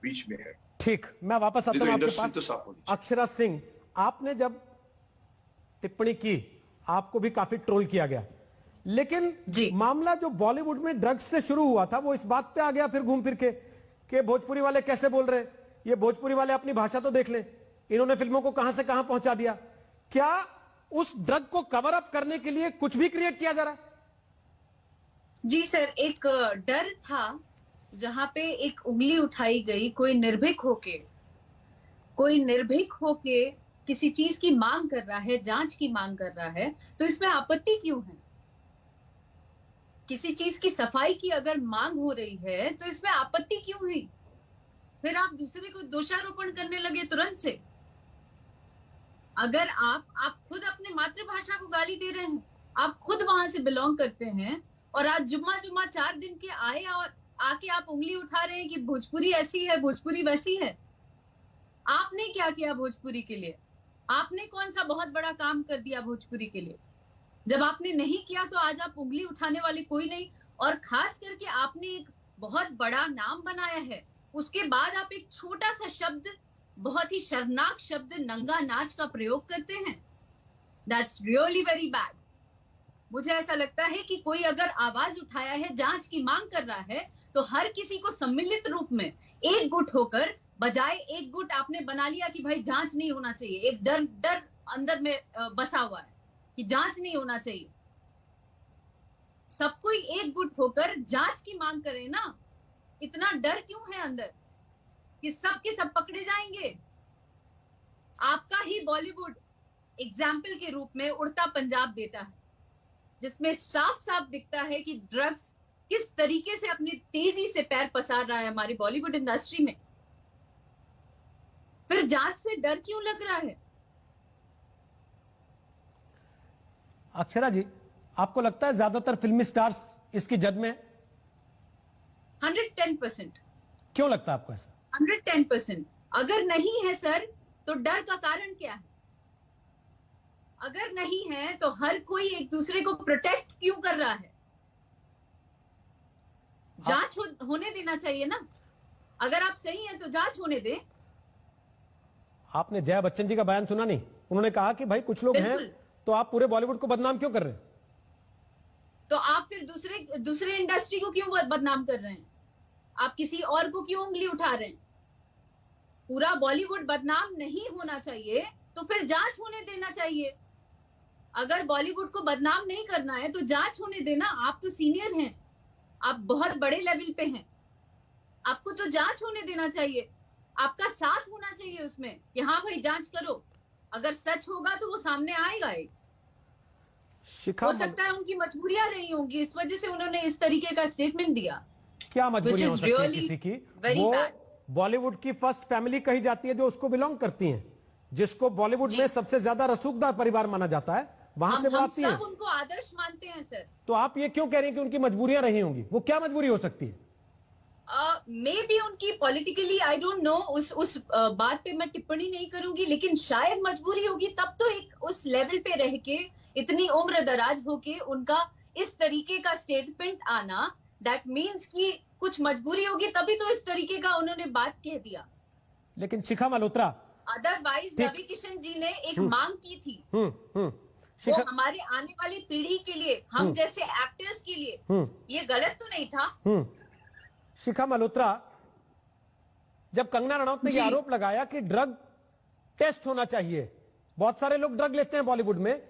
बीच में है। ठीक, मैं वापस आता हूं आपके इंडस्ट्री पास। तो साफ होनी चाहिए। अक्षरा सिंह, आपने जब टिप्पणी की आपको भी काफी ट्रोल किया गया, लेकिन जी। मामला जो बॉलीवुड में ड्रग्स से शुरू हुआ था वो इस बात पे आ गया फिर घूम फिर के कि भोजपुरी वाले कैसे बोल रहे, ये भोजपुरी वाले अपनी भाषा तो देख ले, इन्होंने फिल्मों को कहां से कहां पहुंचा दिया। क्या उस ड्रग को कवर अप करने के लिए कुछ भी क्रिएट किया जा रहा है? जी सर, एक डर था जहां पे एक उंगली उठाई गई, कोई निर्भीक होके किसी चीज की मांग कर रहा है, जांच की मांग कर रहा है, तो इसमें आपत्ति क्यों है? किसी चीज की सफाई की अगर मांग हो रही है तो इसमें आपत्ति क्यों हुई? फिर आप दूसरे को दोषारोपण करने लगे तुरंत से। अगर आप खुद अपने मातृभाषा को गाली दे रहे हैं, आप खुद वहां से बिलोंग करते हैं, और आज जुम्मा 4 दिन के आए और आके आप उंगली उठा रहे हैं कि भोजपुरी ऐसी है, भोजपुरी वैसी है। आपने क्या किया भोजपुरी के लिए? आपने कौन सा बहुत बड़ा काम कर दिया भोजपुरी के लिए? जब आपने नहीं किया तो आज आप उंगली उठाने वाले कोई नहीं, और खास करके आपने एक बहुत बड़ा नाम बनाया है, उसके बाद आप एक छोटा सा शब्द, बहुत ही शर्मनाक शब्द नंगा नाच का प्रयोग करते हैं। That's really very bad. मुझे ऐसा लगता है कि कोई अगर आवाज उठाया है, जांच की मांग कर रहा है, तो हर किसी को सम्मिलित रूप में एक गुट होकर, बजाय एक गुट आपने बना लिया कि भाई जांच नहीं होना चाहिए, एक डर अंदर में बसा हुआ है कि जांच नहीं होना चाहिए। सब कोई एक गुट होकर जांच की मांग करे ना। इतना डर क्यों है अंदर कि सब के सब पकड़े जाएंगे? आपका ही बॉलीवुड एग्जाम्पल के रूप में उड़ता पंजाब देता है, जिसमें साफ साफ दिखता है कि ड्रग्स किस तरीके से अपनी तेजी से पैर पसार रहा है हमारी बॉलीवुड इंडस्ट्री में। फिर जांच से डर क्यों लग रहा है? अक्षरा जी, आपको लगता है ज्यादातर फिल्मी स्टार्स इसकी जद में? 110%। क्यों लगता है आपको ऐसा? 110%। अगर नहीं है सर, तो डर का कारण क्या है? अगर नहीं है तो हर कोई एक दूसरे को प्रोटेक्ट क्यों कर रहा है? जांच होने देना चाहिए ना। अगर आप सही हैं तो जांच होने दें। आपने जया बच्चन जी का बयान सुना नहीं? उन्होंने कहा कि भाई कुछ लोग हैं तो आप पूरे बॉलीवुड को बदनाम क्यों कर रहे हैं? तो आप फिर दूसरे इंडस्ट्री को क्यों बदनाम कर रहे हैं? आप किसी और को क्यों उंगली उठा रहे हैं? पूरा बॉलीवुड बदनाम नहीं होना चाहिए तो फिर जांच होने देना चाहिए। अगर बॉलीवुड को बदनाम नहीं करना है तो जांच होने देना। आप तो सीनियर हैं, आप बहुत बड़े लेवल पे हैं, आपको तो जांच होने देना चाहिए। आपका साथ होना चाहिए उसमें कि हाँ भाई जांच करो। अगर सच होगा तो वो सामने आएगा ही। हो सकता है उनकी मजबूरियां रही होंगी, इस वजह से उन्होंने इस तरीके का स्टेटमेंट दिया। क्या मजबूरियां हो सकती है किसी की? वो बॉलीवुड की फर्स्ट फैमिली कही जाती है जो उसको बिलोंग करती हैं, जिसको बॉलीवुड में सबसे ज्यादा रसूखदार परिवार माना जाता है, वहां से वो आती हैं। हम सब उनको आदर्श मानते हैं सर। तो आप ये क्यों कह रहे हैं कि उनकी मजबूरियां रही होंगी? वो क्या मजबूरी हो सकती है? मे बी उनकी पॉलिटिकली, आई डोंट नो, उस बात पे मैं टिप्पणी नहीं करूंगी, लेकिन शायद मजबूरी होगी। तब तो एक उस लेवल पे रह के, इतनी उम्र दराज होके उनका इस तरीके का स्टेटमेंट आना, दैट मीन्स कि कुछ मजबूरी होगी, तभी तो इस तरीके का उन्होंने बात कह दिया। लेकिन शिखा मल्होत्रा, अदरवाइज रवि किशन जी ने एक मांग की थी, वो हमारे आने वाली पीढ़ी के लिए, हम जैसे एक्टर्स के लिए, ये गलत तो नहीं था। शिखा मल्होत्रा, जब कंगना रनौत ने यह आरोप लगाया कि ड्रग टेस्ट होना चाहिए, बहुत सारे लोग ड्रग लेते हैं बॉलीवुड में,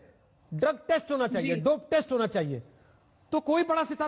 ड्रग टेस्ट होना चाहिए, डोप टेस्ट होना चाहिए, तो कोई बड़ा सितारा